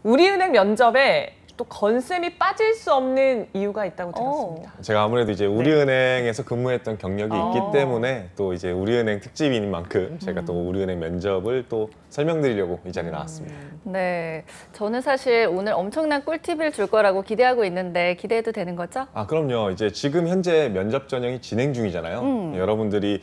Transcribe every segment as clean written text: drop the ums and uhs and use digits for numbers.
우리은행 면접에 또 건쌤이 빠질 수 없는 이유가 있다고 들었습니다. 제가 아무래도 이제 우리은행에서 근무했던 경력이 있기 때문에 또 이제 우리은행 특집인 만큼 제가 또 우리은행 면접을 또 설명드리려고 이 자리에 나왔습니다. 네, 저는 사실 오늘 엄청난 꿀팁을 줄 거라고 기대하고 있는데 기대해도 되는 거죠? 아, 그럼요. 이제 지금 현재 면접 전형이 진행 중이잖아요. 여러분들이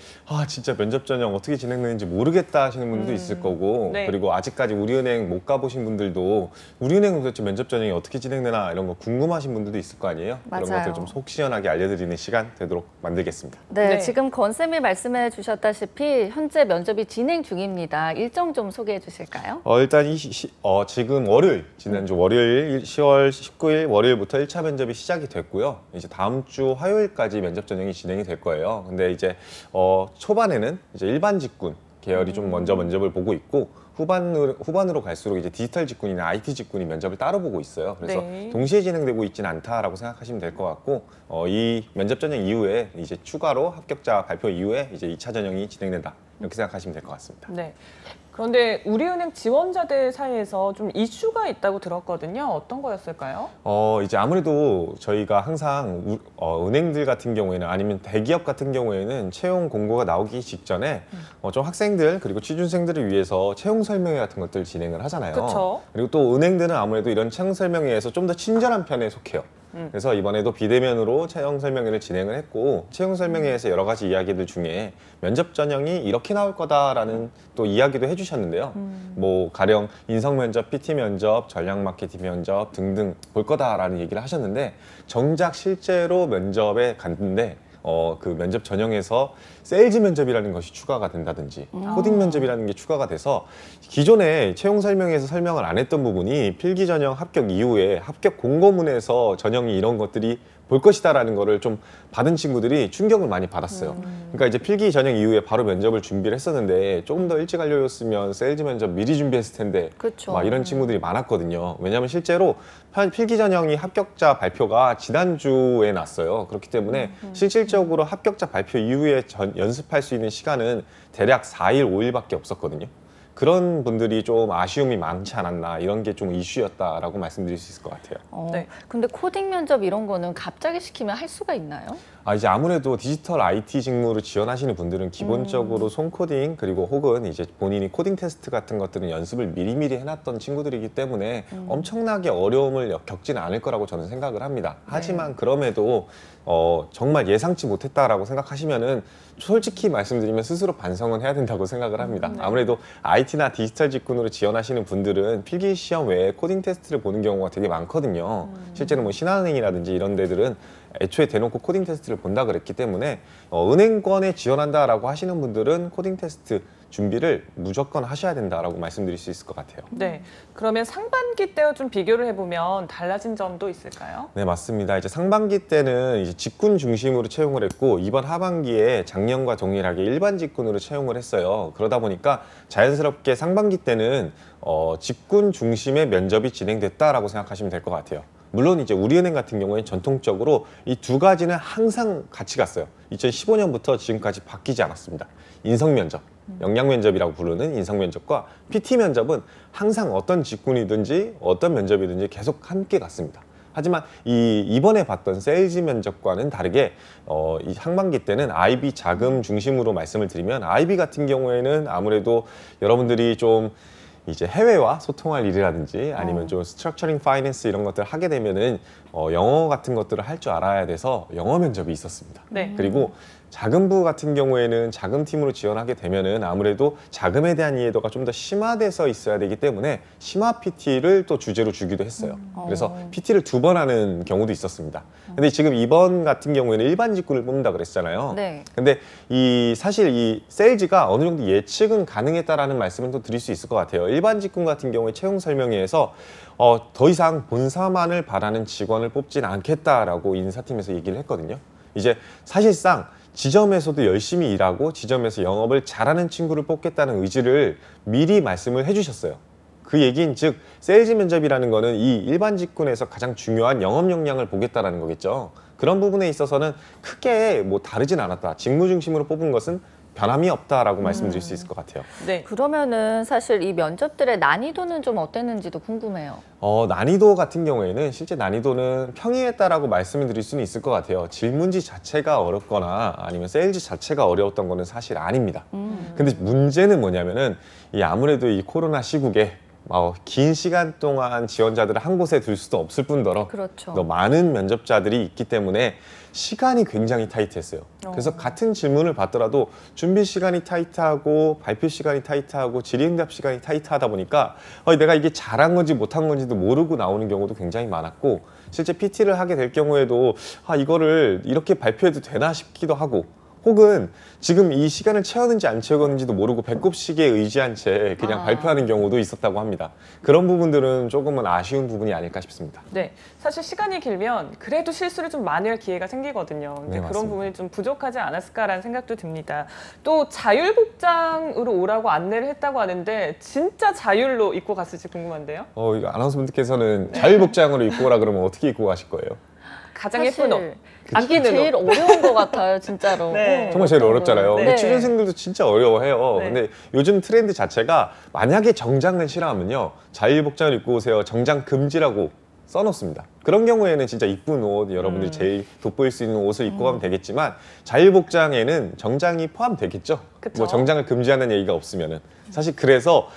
진짜 면접 전형 어떻게 진행되는지 모르겠다 하시는 분들도 있을 거고 네. 그리고 아직까지 우리은행 못 가보신 분들도 우리은행 도대체 면접 전형이 어떻게 진행되나 이런 거 궁금하신 분들도 있을 거 아니에요? 맞아요. 그런 것들 좀 속 시원하게 알려드리는 시간 되도록 만들겠습니다. 네, 네. 지금 건쌤이 말씀해 주셨다시피 현재 면접이 진행 중입니다. 일정 좀 소개해 주실까요? 일단 지금 월요일, 지난주 월요일 10월 19일 월요일부터 1차 면접이 시작이 됐고요. 이제 다음 주 화요일까지 면접 전형이 진행이 될 거예요. 근데 이제 초반에는 이제 일반 직군 계열이 좀 먼저 면접을 보고 있고 후반으로 갈수록 이제 디지털 직군이나 IT 직군이 면접을 따로 보고 있어요. 그래서 네. 동시에 진행되고 있지는 않다라고 생각하시면 될 것 같고 이 면접 전형 이후에 이제 추가로 합격자 발표 이후에 이제 2차 전형이 진행된다 이렇게 생각하시면 될 것 같습니다. 네. 그런데 우리은행 지원자들 사이에서 좀 이슈가 있다고 들었거든요. 어떤 거였을까요? 이제 아무래도 저희가 항상 은행들 같은 경우에는 아니면 대기업 같은 경우에는 채용 공고가 나오기 직전에 좀 학생들 그리고 취준생들을 위해서 채용 설명회 같은 것들을 진행을 하잖아요. 그쵸. 그리고 또 은행들은 아무래도 이런 채용 설명회에서 좀 더 친절한 편에 속해요. 그래서 이번에도 비대면으로 채용 설명회를 진행을 했고 채용 설명회에서 여러 가지 이야기들 중에 면접 전형이 이렇게 나올 거다라는 또 이야기도 해주셨는데요. 뭐 가령 인성 면접, PT 면접, 전략 마케팅 면접 등등 볼 거다라는 얘기를 하셨는데 정작 실제로 면접에 갔는데 그 면접 전형에서 세일즈 면접이라는 것이 추가가 된다든지 코딩 면접이라는 게 추가가 돼서 기존에 채용 설명회에서 설명을 안 했던 부분이 필기 전형 합격 이후에 합격 공고문에서 전형이 이런 것들이 볼 것이다라는 거를 좀 받은 친구들이 충격을 많이 받았어요. 그러니까 이제 필기 전형 이후에 바로 면접을 준비를 했었는데 조금 더 일찍 알려줬으면 세일즈 면접 미리 준비했을 텐데 그쵸. 막 이런 친구들이 많았거든요. 왜냐하면 실제로 필기 전형이 합격자 발표가 지난주에 났어요. 그렇기 때문에 실질적으로 합격자 발표 이후에 연습할 수 있는 시간은 대략 4일, 5일밖에 없었거든요. 그런 분들이 좀 아쉬움이 많지 않았나 이런 게 좀 이슈였다라고 말씀드릴 수 있을 것 같아요. 네. 근데 코딩 면접 이런 거는 갑자기 시키면 할 수가 있나요? 이제 아무래도 디지털 IT 직무를 지원하시는 분들은 기본적으로 손코딩 그리고 혹은 이제 본인이 코딩 테스트 같은 것들은 연습을 미리미리 해놨던 친구들이기 때문에 엄청나게 어려움을 겪지는 않을 거라고 저는 생각을 합니다. 하지만 그럼에도 정말 예상치 못했다라고 생각하시면은 솔직히 말씀드리면 스스로 반성은 해야 된다고 생각을 합니다. 아무래도 IT나 디지털 직군으로 지원하시는 분들은 필기 시험 외에 코딩 테스트를 보는 경우가 되게 많거든요. 실제로 뭐 신한은행이라든지 이런 데들은 애초에 대놓고 코딩 테스트를 본다 그랬기 때문에 은행권에 지원한다라고 하시는 분들은 코딩 테스트 준비를 무조건 하셔야 된다라고 말씀드릴 수 있을 것 같아요. 네. 그러면 상반기 때와 좀 비교를 해보면 달라진 점도 있을까요? 네, 맞습니다. 이제 상반기 때는 이제 직군 중심으로 채용을 했고 이번 하반기에 작년과 동일하게 일반 직군으로 채용을 했어요. 그러다 보니까 자연스럽게 상반기 때는 직군 중심의 면접이 진행됐다라고 생각하시면 될 것 같아요. 물론 이제 우리은행 같은 경우에는 전통적으로 이 두 가지는 항상 같이 갔어요. 2015년부터 지금까지 바뀌지 않았습니다. 인성면접, 역량면접이라고 부르는 인성면접과 PT 면접은 항상 어떤 직군이든지 어떤 면접이든지 계속 함께 갔습니다. 하지만 이번에 봤던 세일즈 면접과는 다르게 이 상반기 때는 IB 자금 중심으로 말씀을 드리면 IB 같은 경우에는 아무래도 여러분들이 좀 이제 해외와 소통할 일이라든지 아니면 좀 스트럭처링 파이낸스 이런 것들을 하게 되면은 영어 같은 것들을 할 줄 알아야 돼서 영어 면접이 있었습니다. 네. 그리고 자금부 같은 경우에는 자금팀으로 지원하게 되면은 아무래도 자금에 대한 이해도가 좀 더 심화돼서 있어야 되기 때문에 심화 PT를 또 주제로 주기도 했어요. 그래서 PT를 2번 하는 경우도 있었습니다. 근데 지금 이번 같은 경우에는 일반 직군을 뽑는다 그랬잖아요. 네. 근데 사실 이 세일즈가 어느 정도 예측은 가능했다라는 말씀을 또 드릴 수 있을 것 같아요. 일반 직군 같은 경우에 채용 설명회에서 더 이상 본사만을 바라는 직원을 뽑진 않겠다라고 인사팀에서 얘기를 했거든요. 이제 사실상 지점에서도 열심히 일하고 지점에서 영업을 잘하는 친구를 뽑겠다는 의지를 미리 말씀을 해주셨어요. 그 얘기인 즉 세일즈 면접이라는 거는 이 일반 직군에서 가장 중요한 영업 역량을 보겠다라는 거겠죠. 그런 부분에 있어서는 크게 뭐 다르진 않았다. 직무 중심으로 뽑은 것은 변함이 없다라고 말씀드릴 수 있을 것 같아요. 네. 그러면은 사실 이 면접들의 난이도는 좀 어땠는지도 궁금해요. 난이도 같은 경우에는 실제 난이도는 평이했다라고 말씀을 드릴 수는 있을 것 같아요. 질문지 자체가 어렵거나 아니면 세일즈 자체가 어려웠던 거는 사실 아닙니다. 근데 문제는 뭐냐면은 이 아무래도 이 코로나 시국에 긴 시간 동안 지원자들을 한 곳에 둘 수도 없을 뿐더러 그렇죠. 또 많은 면접자들이 있기 때문에 시간이 굉장히 타이트했어요. 그래서 같은 질문을 받더라도 준비 시간이 타이트하고 발표 시간이 타이트하고 질의응답 시간이 타이트하다 보니까 내가 이게 잘한 건지 못한 건지도 모르고 나오는 경우도 굉장히 많았고, 실제 PT를 하게 될 경우에도 이거를 이렇게 발표해도 되나 싶기도 하고, 혹은 지금 이 시간을 채웠는지 안 채웠는지도 모르고 배꼽시계에 의지한 채 그냥 발표하는 경우도 있었다고 합니다. 그런 부분들은 조금은 아쉬운 부분이 아닐까 싶습니다. 네, 사실 시간이 길면 그래도 실수를 좀 많이 할 기회가 생기거든요. 근데 네, 그런 맞습니다. 부분이 좀 부족하지 않았을까라는 생각도 듭니다. 또 자율복장으로 오라고 안내를 했다고 하는데 진짜 자율로 입고 갔을지 궁금한데요. 이거 아나운서분들께서는 자율복장으로 입고 오라 그러면 어떻게 입고 가실 거예요? 가장 예쁜 옷. 이게 아끼는 제일 옷. 어려운 것 같아요, 진짜로. 네. 정말 제일 어렵잖아요. 네. 근데 취준생들도 진짜 어려워해요. 네. 근데 요즘 트렌드 자체가 만약에 정장을 싫어하면요, 자율복장을 입고 오세요. 정장 금지라고 써놓습니다. 그런 경우에는 진짜 이쁜 옷, 여러분들이 제일 돋보일 수 있는 옷을 입고 가면 되겠지만, 자율복장에는 정장이 포함되겠죠. 그쵸. 뭐 정장을 금지하는 얘기가 없으면은. 사실 그래서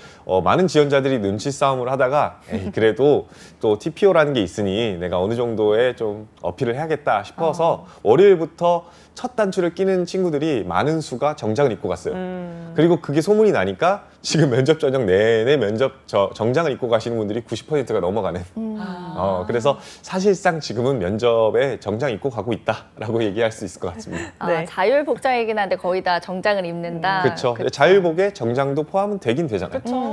많은 지원자들이 눈치 싸움을 하다가 그래도 또 TPO라는 게 있으니 내가 어느 정도의 좀 어필을 해야겠다 싶어서 월요일부터 첫 단추를 끼는 친구들이 많은 수가 정장을 입고 갔어요. 그리고 그게 소문이 나니까 지금 면접 전형 내내 정장을 입고 가시는 분들이 90%가 넘어가는. 그래서 사실상 지금은 면접에 정장 입고 가고 있다라고 얘기할 수 있을 것 같습니다. 네. 자율복장이긴 한데 거의 다 정장을 입는다. 그렇죠. 자율복에 정장도 포함은 되긴 되잖아요. 그렇죠.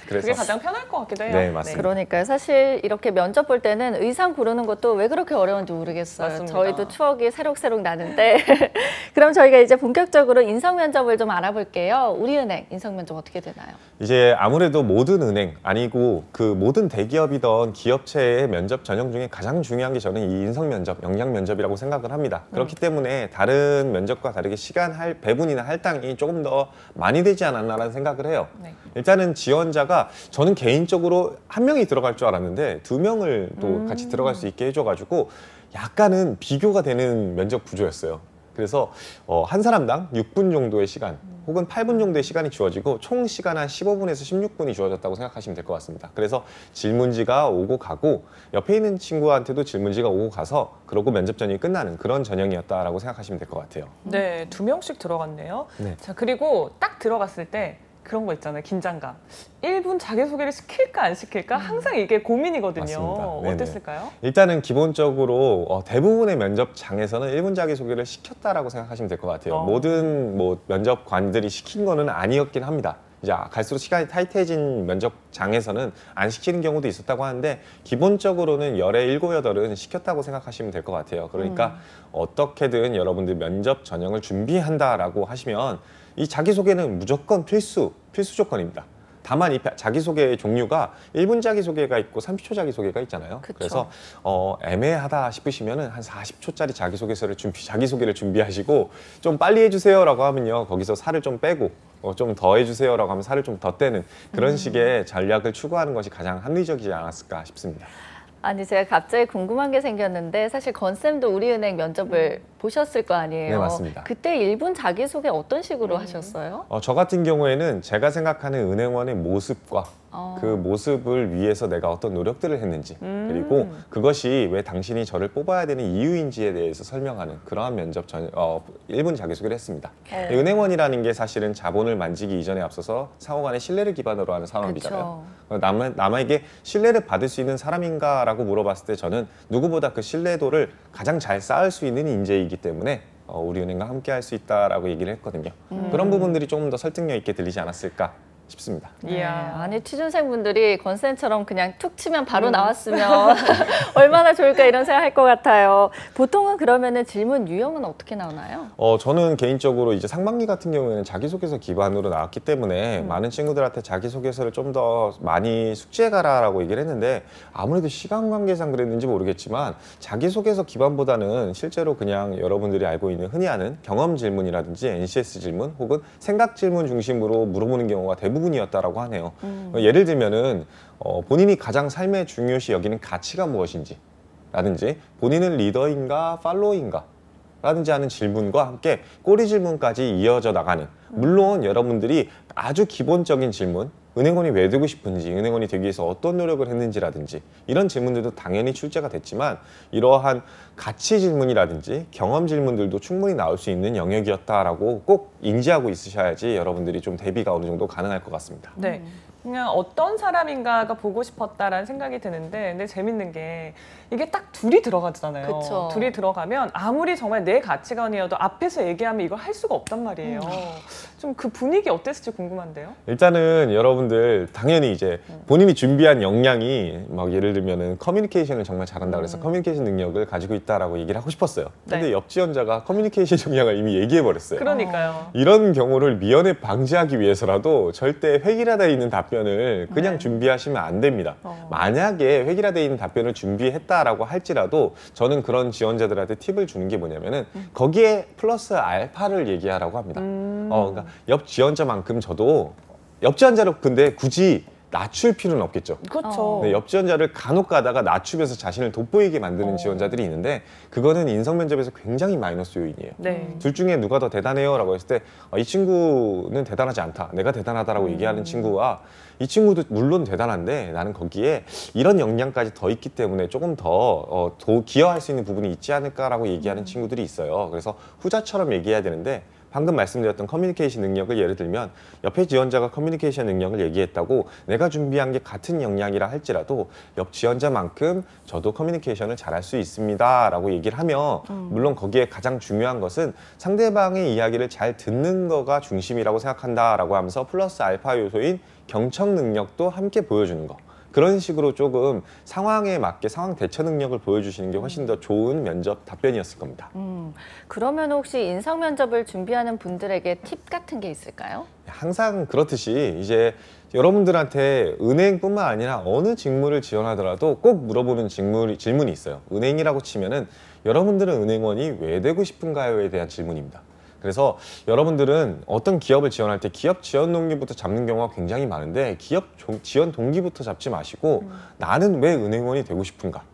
그래서 그게 가장 편할 것 같기도 해요. 네, 맞습니다. 그러니까요. 사실 이렇게 면접 볼 때는 의상 고르는 것도 왜 그렇게 어려운지 모르겠어요. 맞습니다. 저희도 추억이 새록새록 나는데 그럼 저희가 이제 본격적으로 인성 면접을 좀 알아볼게요. 우리은행 인성 면접 어떻게 되나요? 이제 아무래도 모든 은행 아니고 그 모든 대기업이던 기업체의 면접 전형 중에 가장 중요한 게 저는 이 인성 면접, 역량 면접이라고 생각을 합니다. 그렇기 때문에 다른 면접과 다르게 시간 배분이나 할당이 조금 더 많이 되지 않았나라는 생각을 해요. 네. 일단은 지원자가 저는 개인적으로 한 명이 들어갈 줄 알았는데 두 명을 또 같이 들어갈 수 있게 해줘가지고 약간은 비교가 되는 면접 구조였어요. 그래서 한 사람당 6분 정도의 시간 혹은 8분 정도의 시간이 주어지고 총 시간 한 15분에서 16분이 주어졌다고 생각하시면 될 것 같습니다. 그래서 질문지가 오고 가고 옆에 있는 친구한테도 질문지가 오고 가서 그러고 면접 전형이 끝나는 그런 전형이었다라고 생각하시면 될 것 같아요. 네, 2명씩 들어갔네요. 네. 자, 그리고 딱 들어갔을 때 그런 거 있잖아요. 긴장감. 1분 자기소개를 시킬까 안 시킬까 항상 이게 고민이거든요. 맞습니다. 네네. 어땠을까요? 일단은 기본적으로 대부분의 면접장에서는 1분 자기소개를 시켰다라고 생각하시면 될 것 같아요. 모든 면접관들이 시킨 거는 아니었긴 합니다. 이제 갈수록 시간이 타이트해진 면접장에서는 안 시키는 경우도 있었다고 하는데 기본적으로는 열의 7, 8은 시켰다고 생각하시면 될 것 같아요. 그러니까 어떻게든 여러분들 면접 전형을 준비한다라고 하시면 이 자기소개는 무조건 필수 조건입니다. 다만 이 자기소개의 종류가 1분 자기소개가 있고 30초 자기소개가 있잖아요. 그쵸. 그래서 애매하다 싶으시면은 한 40초짜리 자기소개를 준비하시고 좀 빨리 해주세요라고 하면요. 거기서 살을 좀 빼고 좀 더 해주세요라고 하면 살을 좀 더 떼는 그런 식의 전략을 추구하는 것이 가장 합리적이지 않았을까 싶습니다. 아니 제가 갑자기 궁금한 게 생겼는데 사실 건쌤도 우리은행 면접을 보셨을 거 아니에요. 네, 맞습니다. 그때 1분 자기소개 어떤 식으로 하셨어요? 저 같은 경우에는 제가 생각하는 은행원의 모습과 그 모습을 위해서 내가 어떤 노력들을 했는지 그리고 그것이 왜 당신이 저를 뽑아야 되는 이유인지에 대해서 설명하는 그러한 면접 1분 자기소개를 했습니다. 은행원이라는 게 사실은 자본을 만지기 이전에 앞서서 상호간의 신뢰를 기반으로 하는 산업이잖아요. 남에게 신뢰를 받을 수 있는 사람인가라고 물어봤을 때 저는 누구보다 그 신뢰도를 가장 잘 쌓을 수 있는 인재이기 때문에 우리 은행과 함께 할 수 있다라고 얘기를 했거든요. 그런 부분들이 조금 더 설득력 있게 들리지 않았을까 싶습니다. 네. 이야. 아니 취준생분들이 권쌤처럼 그냥 툭 치면 바로 나왔으면 얼마나 좋을까 이런 생각할 것 같아요. 보통은 그러면은 질문 유형은 어떻게 나오나요? 저는 개인적으로 이제 상반기 같은 경우에는 자기소개서 기반으로 나왔기 때문에 많은 친구들한테 자기소개서를 좀 더 많이 숙지해가라라고 얘기를 했는데 아무래도 시간 관계상 그랬는지 모르겠지만 자기소개서 기반보다는 실제로 그냥 여러분들이 알고 있는 흔히 하는 경험 질문이라든지 NCS 질문 혹은 생각 질문 중심으로 물어보는 경우가 대부분이었다라고 하네요. 예를 들면은 본인이 가장 삶에 중요시 여기는 가치가 무엇인지 라든지 본인은 리더인가 팔로잉가 라든지 하는 질문과 함께 꼬리 질문까지 이어져 나가는, 물론 여러분들이 아주 기본적인 질문, 은행원이 왜 되고 싶은지, 은행원이 되기 위해서 어떤 노력을 했는지라든지 이런 질문들도 당연히 출제가 됐지만 이러한 가치 질문이라든지 경험 질문들도 충분히 나올 수 있는 영역이었다라고 꼭 인지하고 있으셔야지 여러분들이 좀 대비가 어느 정도 가능할 것 같습니다. 네. 그냥 어떤 사람인가가 보고 싶었다라는 생각이 드는데, 근데 재밌는 게 이게 딱 둘이 들어가잖아요. 그쵸. 둘이 들어가면 아무리 정말 내 가치관이어도 앞에서 얘기하면 이걸 할 수가 없단 말이에요. 좀 그 분위기 어땠을지 궁금한데요. 일단은 여러분들 당연히 이제 본인이 준비한 역량이 막 예를 들면은 커뮤니케이션을 정말 잘한다 그래서 커뮤니케이션 능력을 가지고 있다라고 얘기를 하고 싶었어요. 근데 네. 옆 지원자가 커뮤니케이션 역량을 이미 얘기해 버렸어요. 그러니까요. 이런 경우를 미연에 방지하기 위해서라도 절대 획일화되어 있는 답변을 그냥 네. 준비하시면 안 됩니다. 만약에 획일화되어 있는 답변을 준비했다라고 할지라도 저는 그런 지원자들한테 팁을 주는 게 뭐냐면은 거기에 플러스 알파를 얘기하라고 합니다. 그러니까 옆 지원자만큼 저도 옆 지원자를 근데 굳이 낮출 필요는 없겠죠. 그렇죠. 네, 옆 지원자를 간혹 가다가 낮추면서 자신을 돋보이게 만드는 지원자들이 있는데 그거는 인성 면접에서 굉장히 마이너스 요인이에요. 네. 둘 중에 누가 더 대단해요? 라고 했을 때 이 친구는 대단하지 않다. 내가 대단하다라고 얘기하는 친구와 이 친구도 물론 대단한데 나는 거기에 이런 역량까지 더 있기 때문에 조금 더 기여할 수 있는 부분이 있지 않을까라고 얘기하는 친구들이 있어요. 그래서 후자처럼 얘기해야 되는데 방금 말씀드렸던 커뮤니케이션 능력을 예를 들면 옆에 지원자가 커뮤니케이션 능력을 얘기했다고 내가 준비한 게 같은 역량이라 할지라도 옆 지원자만큼 저도 커뮤니케이션을 잘할 수 있습니다 라고 얘기를 하며 물론 거기에 가장 중요한 것은 상대방의 이야기를 잘 듣는 거가 중심이라고 생각한다 라고 하면서 플러스 알파 요소인 경청 능력도 함께 보여주는 거, 그런 식으로 조금 상황에 맞게 상황 대처 능력을 보여주시는 게 훨씬 더 좋은 면접 답변이었을 겁니다. 그러면 혹시 인성 면접을 준비하는 분들에게 팁 같은 게 있을까요? 항상 그렇듯이 이제 여러분들한테 은행뿐만 아니라 어느 직무를 지원하더라도 꼭 물어보는 질문이 있어요. 은행이라고 치면은 여러분들은 은행원이 왜 되고 싶은가요에 대한 질문입니다. 그래서 여러분들은 어떤 기업을 지원할 때 기업 지원 동기부터 잡는 경우가 굉장히 많은데 기업 지원 동기부터 잡지 마시고 나는 왜 은행원이 되고 싶은가?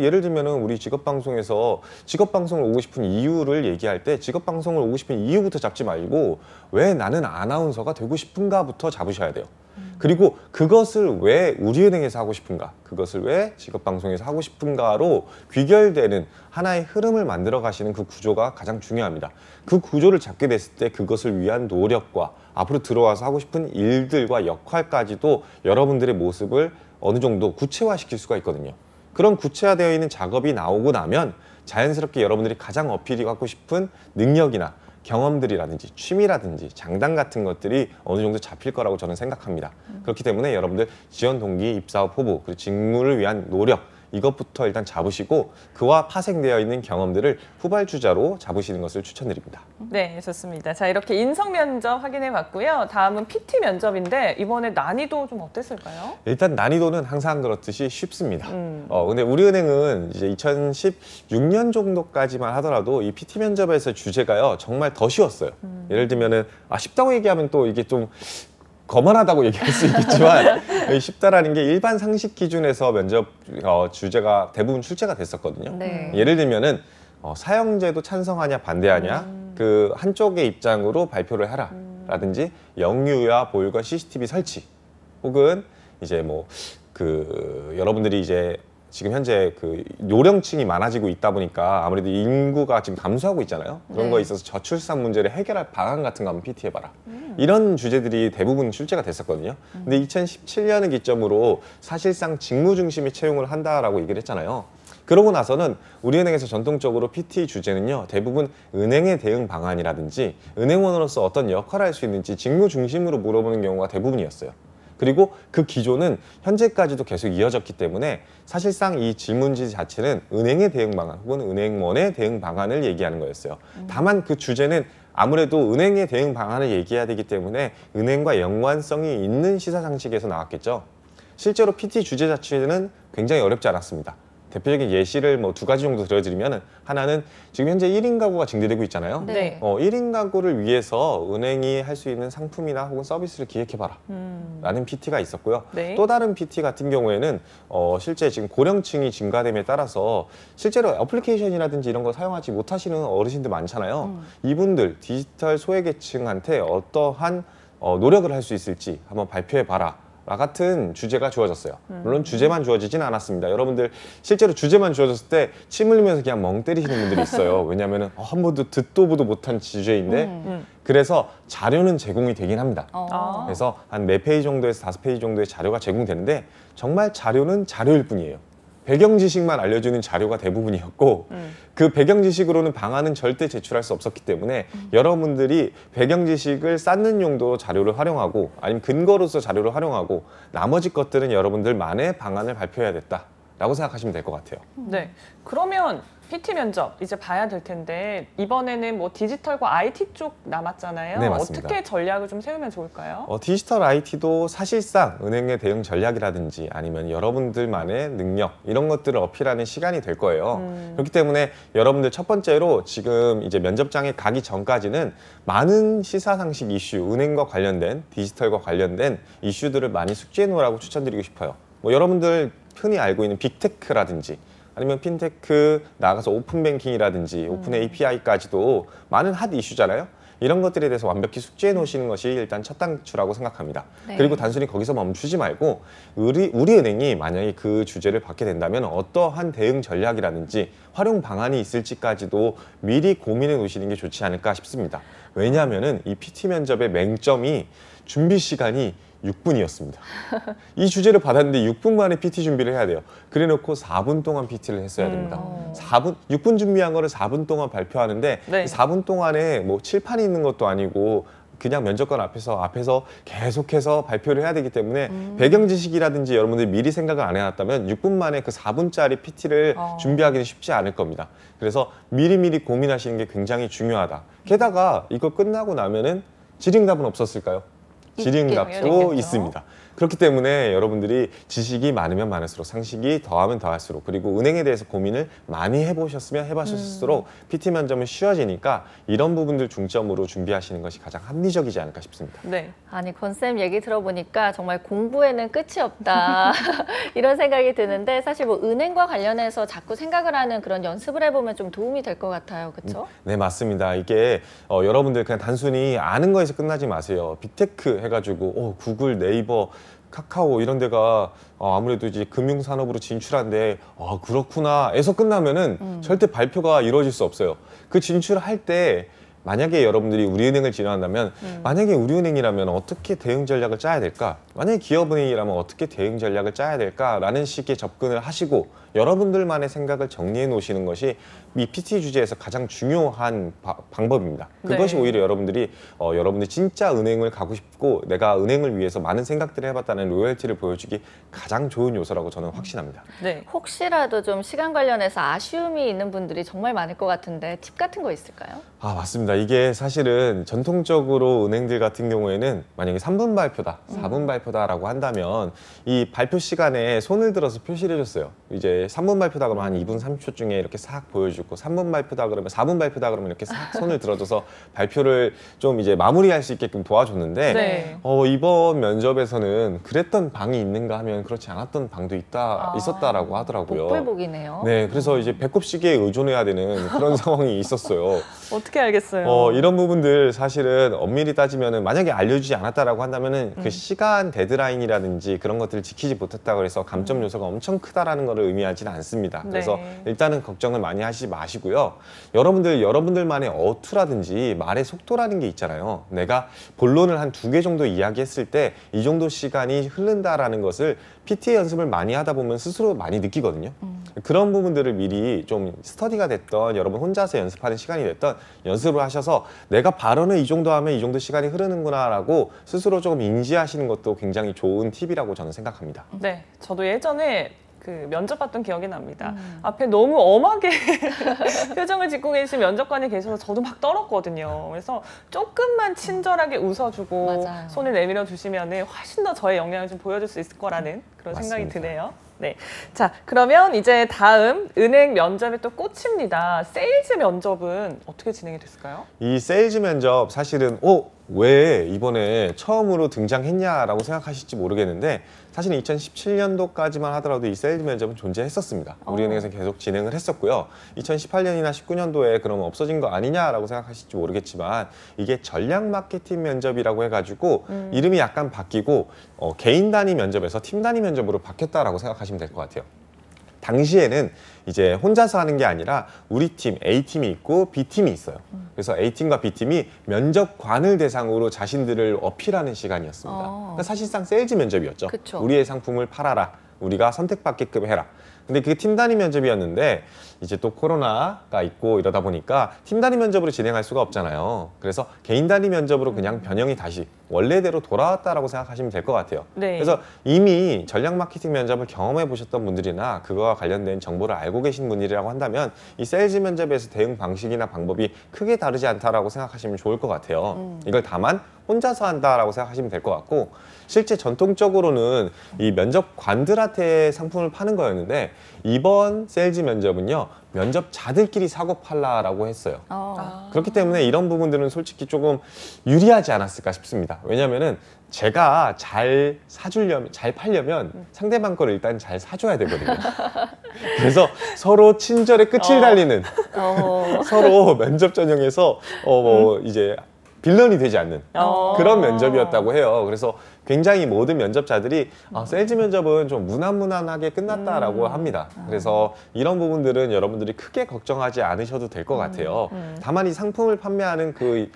예를 들면은 우리 직업방송에서 직업방송을 오고 싶은 이유를 얘기할 때 직업방송을 오고 싶은 이유부터 잡지 말고 왜 나는 아나운서가 되고 싶은가부터 잡으셔야 돼요. 그리고 그것을 왜 우리은행에서 하고 싶은가, 그것을 왜 직업방송에서 하고 싶은가로 귀결되는 하나의 흐름을 만들어 가시는 그 구조가 가장 중요합니다. 그 구조를 잡게 됐을 때 그것을 위한 노력과 앞으로 들어와서 하고 싶은 일들과 역할까지도 여러분들의 모습을 어느 정도 구체화시킬 수가 있거든요. 그런 구체화되어 있는 작업이 나오고 나면 자연스럽게 여러분들이 가장 어필하고 싶은 능력이나 경험들이라든지 취미라든지 장단 같은 것들이 어느 정도 잡힐 거라고 저는 생각합니다. 그렇기 때문에 여러분들 지원 동기, 입사업 후보, 그리고 직무를 위한 노력, 이것부터 일단 잡으시고 그와 파생되어 있는 경험들을 후발주자로 잡으시는 것을 추천드립니다. 네, 좋습니다. 자, 이렇게 인성 면접 확인해 봤고요. 다음은 PT 면접인데 이번에 난이도 좀 어땠을까요? 일단 난이도는 항상 그렇듯이 쉽습니다. 근데 우리은행은 이제 2016년 정도까지만 하더라도 이 PT 면접에서 주제가요 정말 더 쉬웠어요. 예를 들면은 쉽다고 얘기하면 또 이게 좀 거만하다고 얘기할 수 있겠지만 쉽다라는 게 일반 상식 기준에서 면접 주제가 대부분 출제가 됐었거든요. 네. 예를 들면은 사형제도 찬성하냐 반대하냐 그 한쪽의 입장으로 발표를 해라 라든지 영유아 보육원 CCTV 설치 혹은 이제 여러분들이 이제 지금 현재 그 요령층이 많아지고 있다 보니까 아무래도 인구가 지금 감소하고 있잖아요. 그런 네. 거에 있어서 저출산 문제를 해결할 방안 같은 거 한번 PT해봐라. 이런 주제들이 대부분 출제가 됐었거든요. 근데 2017년을 기점으로 사실상 직무 중심의 채용을 한다라고 얘기를 했잖아요. 그러고 나서는 우리은행에서 전통적으로 PT 주제는요, 대부분 은행의 대응 방안이라든지 은행원으로서 어떤 역할을 할 수 있는지 직무 중심으로 물어보는 경우가 대부분이었어요. 그리고 그 기조는 현재까지도 계속 이어졌기 때문에 사실상 이 질문지 자체는 은행의 대응 방안 혹은 은행원의 대응 방안을 얘기하는 거였어요. 다만 그 주제는 아무래도 은행의 대응 방안을 얘기해야 되기 때문에 은행과 연관성이 있는 시사상식에서 나왔겠죠. 실제로 PT 주제 자체는 굉장히 어렵지 않았습니다. 대표적인 예시를 뭐 2가지 정도 들어드리면, 하나는 지금 현재 1인 가구가 증대되고 있잖아요. 네. 1인 가구를 위해서 은행이 할 수 있는 상품이나 혹은 서비스를 기획해봐라 라는 PT가 있었고요. 네. 또 다른 PT 같은 경우에는 실제 지금 고령층이 증가됨에 따라서 실제로 애플리케이션이라든지 이런 거 사용하지 못하시는 어르신들 많잖아요. 이분들 디지털 소외계층한테 어떠한 노력을 할 수 있을지 한번 발표해봐라 라 같은 주제가 주어졌어요. 물론 주제만 주어지진 않았습니다. 여러분들 실제로 주제만 주어졌을 때 침 흘리면서 그냥 멍 때리시는 분들이 있어요. 왜냐하면 한 번도 듣도 보도 못한 주제인데 그래서 자료는 제공이 되긴 합니다. 그래서 한 4페이지 정도에서 5페이지 정도의 자료가 제공되는데 정말 자료는 자료일 뿐이에요. 배경 지식만 알려주는 자료가 대부분이었고 그 배경 지식으로는 방안은 절대 제출할 수 없었기 때문에 여러분들이 배경 지식을 쌓는 용도로 자료를 활용하고 아니면 근거로서 자료를 활용하고 나머지 것들은 여러분들만의 방안을 발표해야 됐다라고 생각하시면 될 것 같아요. 네. 그러면 PT 면접 이제 봐야 될 텐데 이번에는 뭐 디지털과 IT 쪽 남았잖아요. 네, 맞습니다. 어떻게 전략을 좀 세우면 좋을까요? 디지털 IT도 사실상 은행의 대응 전략이라든지 아니면 여러분들만의 능력 이런 것들을 어필하는 시간이 될 거예요. 그렇기 때문에 여러분들 첫 번째로 지금 이제 면접장에 가기 전까지는 많은 시사상식 이슈, 은행과 관련된 디지털과 관련된 이슈들을 많이 숙지해 놓으라고 추천드리고 싶어요. 뭐 여러분들 흔히 알고 있는 빅테크라든지 아니면 핀테크, 나아가서 오픈뱅킹이라든지 오픈 API까지도 많은 핫 이슈잖아요. 이런 것들에 대해서 완벽히 숙지해 놓으시는 것이 일단 첫 단추라고 생각합니다. 네. 그리고 단순히 거기서 멈추지 말고 우리은행이 만약에 그 주제를 받게 된다면 어떠한 대응 전략이라든지 활용 방안이 있을지까지도 미리 고민해 놓으시는 게 좋지 않을까 싶습니다. 왜냐하면 이 PT 면접의 맹점이 준비 시간이 6분이었습니다. 이 주제를 받았는데 6분 만에 PT 준비를 해야 돼요. 그래 놓고 4분 동안 PT를 했어야 됩니다. 6분 준비한 거를 4분 동안 발표하는데 네. 이 4분 동안에 뭐 칠판이 있는 것도 아니고 그냥 면접관 앞에서 계속해서 발표를 해야 되기 때문에 배경 지식이라든지 여러분들이 미리 생각을 안 해놨다면 6분 만에 그 4분짜리 PT를 준비하기는 쉽지 않을 겁니다. 그래서 미리미리 고민하시는 게 굉장히 중요하다. 게다가 이거 끝나고 나면은 질의응답은 없었을까요? 질의응답도 있겠죠. 있습니다. 그렇기 때문에 여러분들이 지식이 많으면 많을수록 상식이 더하면 더할수록 그리고 은행에 대해서 고민을 많이 해보셨으면 해보셨을수록 PT 면접은 쉬워지니까 이런 부분들 중점으로 준비하시는 것이 가장 합리적이지 않을까 싶습니다. 네. 아니 건쌤 얘기 들어보니까 정말 공부에는 끝이 없다 이런 생각이 드는데 사실 뭐 은행과 관련해서 자꾸 생각을 하는 그런 연습을 해보면 좀 도움이 될 것 같아요. 그렇죠? 네, 맞습니다. 이게 여러분들 그냥 단순히 아는 거에서 끝나지 마세요. 빅테크 해가지고 구글, 네이버, 카카오 이런 데가 아무래도 이제 금융산업으로 진출한데 그렇구나에서 끝나면은 절대 발표가 이루어질 수 없어요. 그 진출할 때 만약에 여러분들이 우리은행을 지원한다면 만약에 우리은행이라면 어떻게 대응 전략을 짜야 될까? 만약에 기업은행이라면 어떻게 대응 전략을 짜야 될까라는 식의 접근을 하시고 여러분들만의 생각을 정리해 놓으시는 것이 이 PT 주제에서 가장 중요한 방법입니다. 그것이 네. 오히려 여러분들이 여러분들 진짜 은행을 가고 싶고 내가 은행을 위해서 많은 생각들을 해봤다는 로열티를 보여주기 가장 좋은 요소라고 저는 확신합니다. 네. 혹시라도 좀 시간 관련해서 아쉬움이 있는 분들이 정말 많을 것 같은데 팁 같은 거 있을까요? 맞습니다. 이게 사실은 전통적으로 은행들 같은 경우에는 만약에 3분 발표다, 4분 발표다라고 한다면 이 발표 시간에 손을 들어서 표시를 해줬어요. 이제 3분 발표다 그러면 한 2분 30초 중에 이렇게 싹 보여주고 3분 발표다 그러면 4분 발표다 그러면 이렇게 싹 손을 들어줘서 발표를 좀 이제 마무리할 수 있게끔 도와줬는데 네. 이번 면접에서는 그랬던 방이 있는가 하면 그렇지 않았던 방도 있었다라고 하더라고요. 복불복이네요. 네, 그래서 이제 배꼽시계에 의존해야 되는 그런 상황이 있었어요. 어떻게 알겠어요? 이런 부분들 사실은 엄밀히 따지면은 만약에 알려주지 않았다라고 한다면은 그 시간 데드라인이라든지 그런 것들을 지키지 못했다고 해서 감점 요소가 엄청 크다라는 것을 의미하지는 않습니다. 그래서 네. 일단은 걱정을 많이 하시지 마시고요. 여러분들만의 어투라든지 말의 속도라는 게 있잖아요. 내가 본론을 한 2개 정도 이야기했을 때 이 정도 시간이 흐른다라는 것을 PTA 연습을 많이 하다 보면 스스로 많이 느끼거든요. 그런 부분들을 미리 좀 스터디가 됐던 여러분 혼자서 연습하는 시간이 됐던 연습을 하셔서 내가 발언을 이 정도 하면 이 정도 시간이 흐르는구나라고 스스로 조금 인지하시는 것도 굉장히 좋은 팁이라고 저는 생각합니다. 네, 저도 예전에 그 면접 봤던 기억이 납니다. 앞에 너무 엄하게 표정을 짓고 계신 면접관이 계셔서 저도 막 떨었거든요. 그래서 조금만 친절하게 웃어주고 맞아요. 손을 내밀어 주시면 훨씬 더 저의 역량을 좀 보여줄 수 있을 거라는 그런 생각이 맞습니다. 드네요. 네, 자 그러면 이제 다음 은행 면접의 또 꽃입니다. 세일즈 면접은 어떻게 진행이 됐을까요? 이 세일즈 면접 사실은 왜 이번에 처음으로 등장했냐라고 생각하실지 모르겠는데 사실은 2017년도까지만 하더라도 이 세일즈 면접은 존재했었습니다. 우리은행에서 계속 진행을 했었고요. 2018년이나 19년도에 그러면 없어진 거 아니냐라고 생각하실지 모르겠지만 이게 전략 마케팅 면접이라고 해가지고 이름이 약간 바뀌고 개인 단위 면접에서 팀 단위 면접으로 바뀌었다라고 생각하시면 될 것 같아요. 당시에는 이제 혼자서 하는 게 아니라 우리 팀 A팀이 있고 B팀이 있어요. 그래서 A팀과 B팀이 면접관을 대상으로 자신들을 어필하는 시간이었습니다. 그러니까 사실상 세일즈 면접이었죠. 그쵸. 우리의 상품을 팔아라. 우리가 선택받게끔 해라. 근데 그게 팀 단위 면접이었는데 이제 또 코로나가 있고 이러다 보니까 팀 단위 면접으로 진행할 수가 없잖아요. 그래서 개인 단위 면접으로 그냥 변형이 다시 원래대로 돌아왔다라고 생각하시면 될 것 같아요. 네. 그래서 이미 전략 마케팅 면접을 경험해 보셨던 분들이나 그거와 관련된 정보를 알고 계신 분들이라고 한다면 이 세일즈 면접에서 대응 방식이나 방법이 크게 다르지 않다라고 생각하시면 좋을 것 같아요. 이걸 다만 혼자서 한다라고 생각하시면 될 것 같고 실제 전통적으로는 이 면접관들한테 상품을 파는 거였는데 이번 세일즈 면접은요 면접자들끼리 사고 팔라라고 했어요. 그렇기 때문에 이런 부분들은 솔직히 조금 유리하지 않았을까 싶습니다. 왜냐면은 제가 잘 사주려면, 잘 팔려면 상대방 거를 일단 잘 사줘야 되거든요. 그래서 서로 친절의 끝을 달리는 서로 면접 전형에서 이제 빌런이 되지 않는 그런 면접이었다고 해요. 그래서 굉장히 모든 면접자들이 세일즈 면접은 좀 무난무난하게 끝났다라고 합니다. 그래서 이런 부분들은 여러분들이 크게 걱정하지 않으셔도 될 것 같아요. 다만 이 상품을 판매하는 그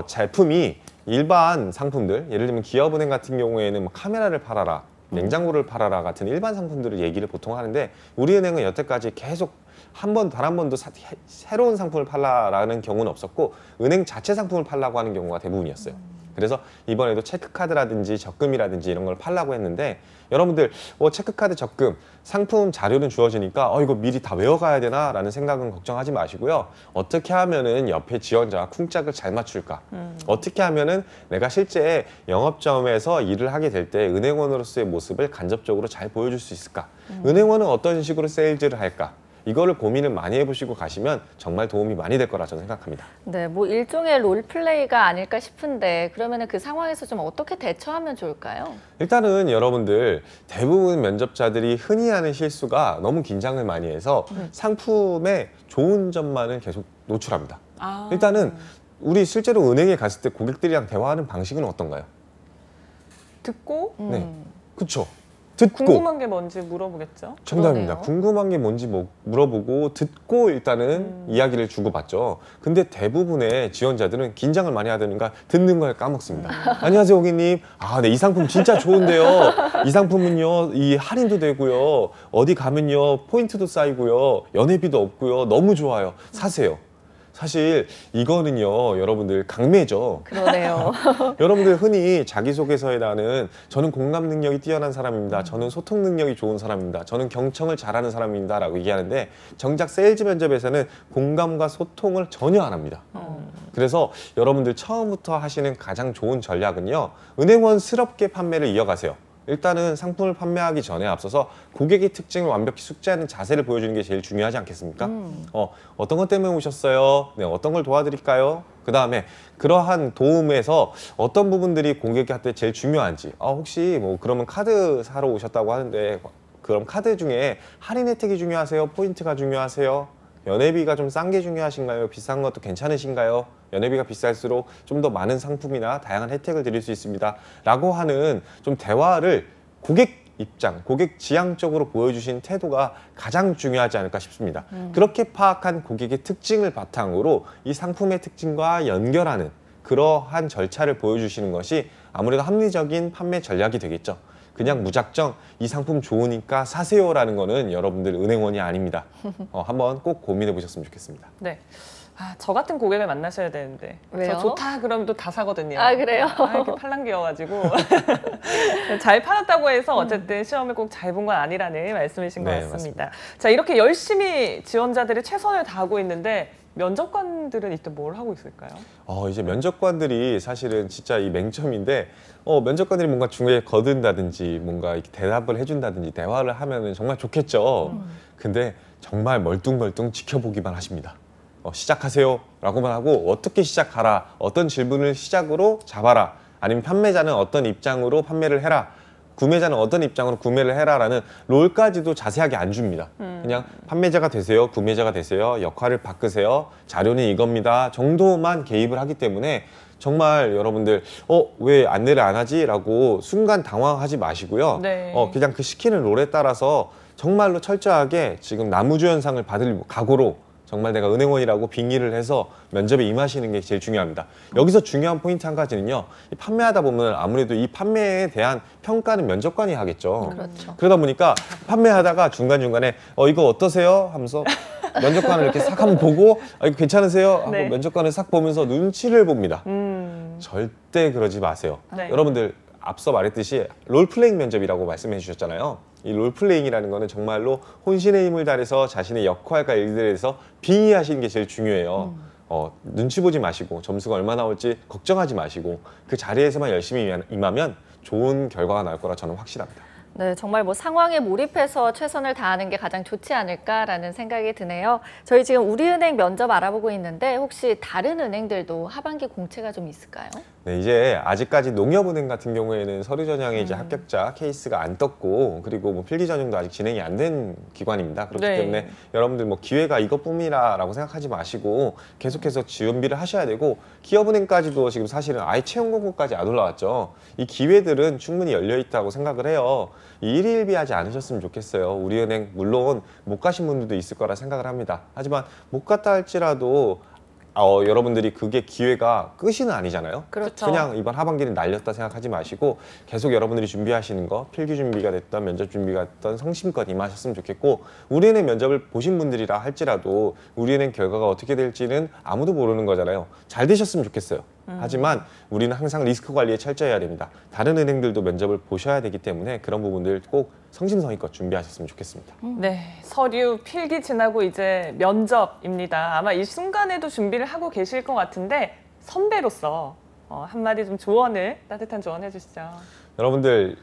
제품이 일반 상품들, 예를 들면 기업은행 같은 경우에는 뭐 카메라를 팔아라, 냉장고를 팔아라 같은 일반 상품들을 얘기를 보통 하는데 우리은행은 여태까지 계속 단 한 번도 새로운 상품을 팔라라는 경우는 없었고 은행 자체 상품을 팔라고 하는 경우가 대부분이었어요. 그래서 이번에도 체크카드라든지 적금이라든지 이런 걸 팔라고 했는데 여러분들 체크카드, 적금, 상품 자료는 주어지니까 이거 미리 다 외워가야 되나 라는 생각은 걱정하지 마시고요. 어떻게 하면은 옆에 지원자와 쿵짝을 잘 맞출까? 어떻게 하면은 내가 실제 영업점에서 일을 하게 될 때 은행원으로서의 모습을 간접적으로 잘 보여줄 수 있을까? 은행원은 어떤 식으로 세일즈를 할까? 이거를 고민을 많이 해보시고 가시면 정말 도움이 많이 될 거라 저는 생각합니다. 네, 뭐 일종의 롤플레이가 아닐까 싶은데 그러면은 그 상황에서 좀 어떻게 대처하면 좋을까요? 일단은 여러분들 대부분 면접자들이 흔히 하는 실수가 너무 긴장을 많이 해서 상품의 좋은 점만을 계속 노출합니다. 일단은 우리 실제로 은행에 갔을 때 고객들이랑 대화하는 방식은 어떤가요? 듣고 네, 그쵸. 듣고 궁금한 게 뭔지 물어보겠죠. 정답입니다. 그러네요. 궁금한 게 뭔지 물어보고 듣고 일단은 이야기를 주고받죠. 근데 대부분의 지원자들은 긴장을 많이 하다니까 듣는 걸 까먹습니다. 안녕하세요 고객님. 네, 이 상품 진짜 좋은데요. 이 상품은요 이 할인도 되고요. 어디 가면요 포인트도 쌓이고요. 연회비도 없고요. 너무 좋아요. 사세요. 사실 이거는요 여러분들 강매죠. 그러네요. 여러분들 흔히 자기소개서에다는 저는 공감 능력이 뛰어난 사람입니다. 저는 소통 능력이 좋은 사람입니다. 저는 경청을 잘하는 사람입니다. 라고 얘기하는데 정작 세일즈 면접에서는 공감과 소통을 전혀 안 합니다. 그래서 여러분들 처음부터 하시는 가장 좋은 전략은요. 은행원스럽게 판매를 이어가세요. 일단은 상품을 판매하기 전에 앞서서 고객의 특징을 완벽히 숙지하는 자세를 보여주는 게 제일 중요하지 않겠습니까? 어떤 것 때문에 오셨어요? 네, 어떤 걸 도와드릴까요? 그 다음에 그러한 도움에서 어떤 부분들이 고객한테 제일 중요한지 혹시 뭐 그러면 카드 사러 오셨다고 하는데 그럼 카드 중에 할인 혜택이 중요하세요? 포인트가 중요하세요? 연회비가 좀 싼 게 중요하신가요? 비싼 것도 괜찮으신가요? 연회비가 비쌀수록 좀 더 많은 상품이나 다양한 혜택을 드릴 수 있습니다. 라고 하는 좀 대화를 고객 입장, 고객 지향적으로 보여주신 태도가 가장 중요하지 않을까 싶습니다. 그렇게 파악한 고객의 특징을 바탕으로 이 상품의 특징과 연결하는 그러한 절차를 보여주시는 것이 아무래도 합리적인 판매 전략이 되겠죠. 그냥 무작정 이 상품 좋으니까 사세요라는 거는 여러분들 은행원이 아닙니다. 한번 꼭 고민해 보셨으면 좋겠습니다. 네. 아, 저 같은 고객을 만나셔야 되는데. 왜요? 저 좋다 그러면 또 다 사거든요. 아, 그래요? 이렇게 팔랑귀여가지고. 잘 팔았다고 해서 어쨌든 시험을 꼭 잘 본 건 아니라는 말씀이신 것 네, 같습니다. 자, 이렇게 열심히 지원자들이 최선을 다하고 있는데 면접관들은 이때 뭘 하고 있을까요? 이제 면접관들이 사실은 진짜 이 맹점인데, 면접관들이 뭔가 중간에 거둔다든지 뭔가 이렇게 대답을 해준다든지 대화를 하면은 정말 좋겠죠. 근데 정말 멀뚱멀뚱 지켜보기만 하십니다. 시작하세요 라고만 하고 어떻게 시작하라, 어떤 질문을 시작으로 잡아라, 아니면 판매자는 어떤 입장으로 판매를 해라, 구매자는 어떤 입장으로 구매를 해라라는 롤까지도 자세하게 안 줍니다. 그냥 판매자가 되세요, 구매자가 되세요, 역할을 바꾸세요, 자료는 이겁니다 정도만 개입을 하기 때문에 정말 여러분들 왜 안내를 안 하지? 라고 순간 당황하지 마시고요. 네. 그냥 그 시키는 롤에 따라서 정말로 철저하게 지금 나무주 현상을 받을 각오로 정말 내가 은행원이라고 빙의를 해서 면접에 임하시는 게 제일 중요합니다. 여기서 중요한 포인트 한 가지는요. 판매하다 보면 아무래도 이 판매에 대한 평가는 면접관이 하겠죠. 그렇죠. 그러다 보니까 판매하다가 중간중간에 이거 어떠세요? 하면서 면접관을 이렇게 싹 한번 보고 이거 괜찮으세요? 하고 네. 면접관을 싹 보면서 눈치를 봅니다. 절대 그러지 마세요. 네. 여러분들 앞서 말했듯이 롤플레잉 면접이라고 말씀해 주셨잖아요. 이 롤플레잉이라는 거는 정말로 혼신의 힘을 다해서 자신의 역할과 일들에 대해서 빙의하시는 게 제일 중요해요. 눈치 보지 마시고 점수가 얼마 나올지 걱정하지 마시고 그 자리에서만 열심히 임하면 좋은 결과가 나올 거라 저는 확실합니다. 네, 정말 뭐 상황에 몰입해서 최선을 다하는 게 가장 좋지 않을까라는 생각이 드네요. 저희 지금 우리은행 면접 알아보고 있는데 혹시 다른 은행들도 하반기 공채가 좀 있을까요? 네, 이제 아직까지 농협은행 같은 경우에는 서류 전형에 이제 합격자 케이스가 안 떴고, 그리고 뭐 필기 전형도 아직 진행이 안 된 기관입니다. 그렇기 네. 때문에 여러분들 뭐 기회가 이것뿐이라라고 생각하지 마시고 계속해서 준비를 하셔야 되고, 기업은행까지도 지금 사실은 아예 채용 공고까지 안 올라왔죠. 이 기회들은 충분히 열려 있다고 생각을 해요. 이 일희일비하지 않으셨으면 좋겠어요. 우리은행 물론 못 가신 분들도 있을 거라 생각을 합니다. 하지만 못 갔다 할지라도 여러분들이 그게 기회가 끝이는 아니잖아요. 그렇죠. 그냥 이번 하반기는 날렸다 생각하지 마시고 계속 여러분들이 준비하시는 거, 필기 준비가 됐던 면접 준비가 됐던 성심껏 임하셨으면 좋겠고, 우리은행 면접을 보신 분들이라 할지라도 우리은행 결과가 어떻게 될지는 아무도 모르는 거잖아요. 잘 되셨으면 좋겠어요. 하지만 우리는 항상 리스크 관리에 철저해야 됩니다. 다른 은행들도 면접을 보셔야 되기 때문에 그런 부분들 꼭 성심성의껏 준비하셨으면 좋겠습니다. 네, 서류, 필기 지나고 이제 면접입니다. 아마 이 순간에도 준비를 하고 계실 것 같은데 선배로서 한마디 좀 조언을, 따뜻한 조언 해주시죠. 여러분들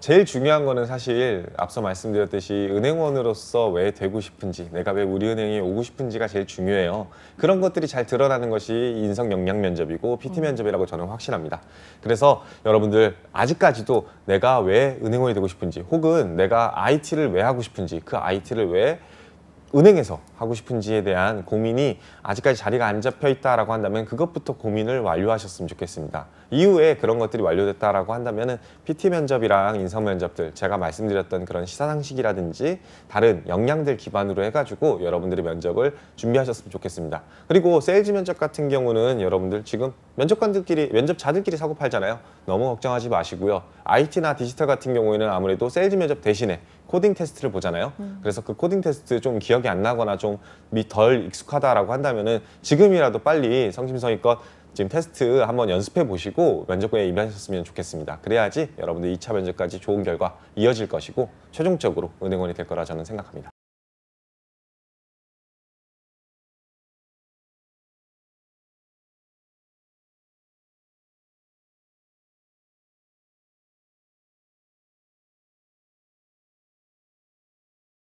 제일 중요한 거는 사실 앞서 말씀드렸듯이 은행원으로서 왜 되고 싶은지, 내가 왜 우리은행에 오고 싶은지가 제일 중요해요. 그런 것들이 잘 드러나는 것이 인성 역량 면접이고 PT 면접이라고 저는 확신합니다. 그래서 여러분들 아직까지도 내가 왜 은행원이 되고 싶은지, 혹은 내가 IT를 왜 하고 싶은지, 그 IT를 왜 은행에서 하고 싶은지에 대한 고민이 아직까지 자리가 안 잡혀 있다라고 한다면 그것부터 고민을 완료하셨으면 좋겠습니다. 이후에 그런 것들이 완료됐다라고 한다면은 PT 면접이랑 인성 면접들, 제가 말씀드렸던 그런 시사상식이라든지 다른 역량들 기반으로 해가지고 여러분들이 면접을 준비하셨으면 좋겠습니다. 그리고 세일즈 면접 같은 경우는 여러분들 지금 면접자들끼리 사고 팔잖아요. 너무 걱정하지 마시고요. IT나 디지털 같은 경우에는 아무래도 세일즈 면접 대신에 코딩 테스트를 보잖아요. 그래서 그 코딩 테스트 좀 기억이 안 나거나 좀 덜 익숙하다라고 한다면은 지금이라도 빨리 성심성의껏 지금 테스트 한번 연습해 보시고 면접관에 임하셨으면 좋겠습니다. 그래야지 여러분들 2차 면접까지 좋은 결과 이어질 것이고 최종적으로 은행원이 될 거라 저는 생각합니다.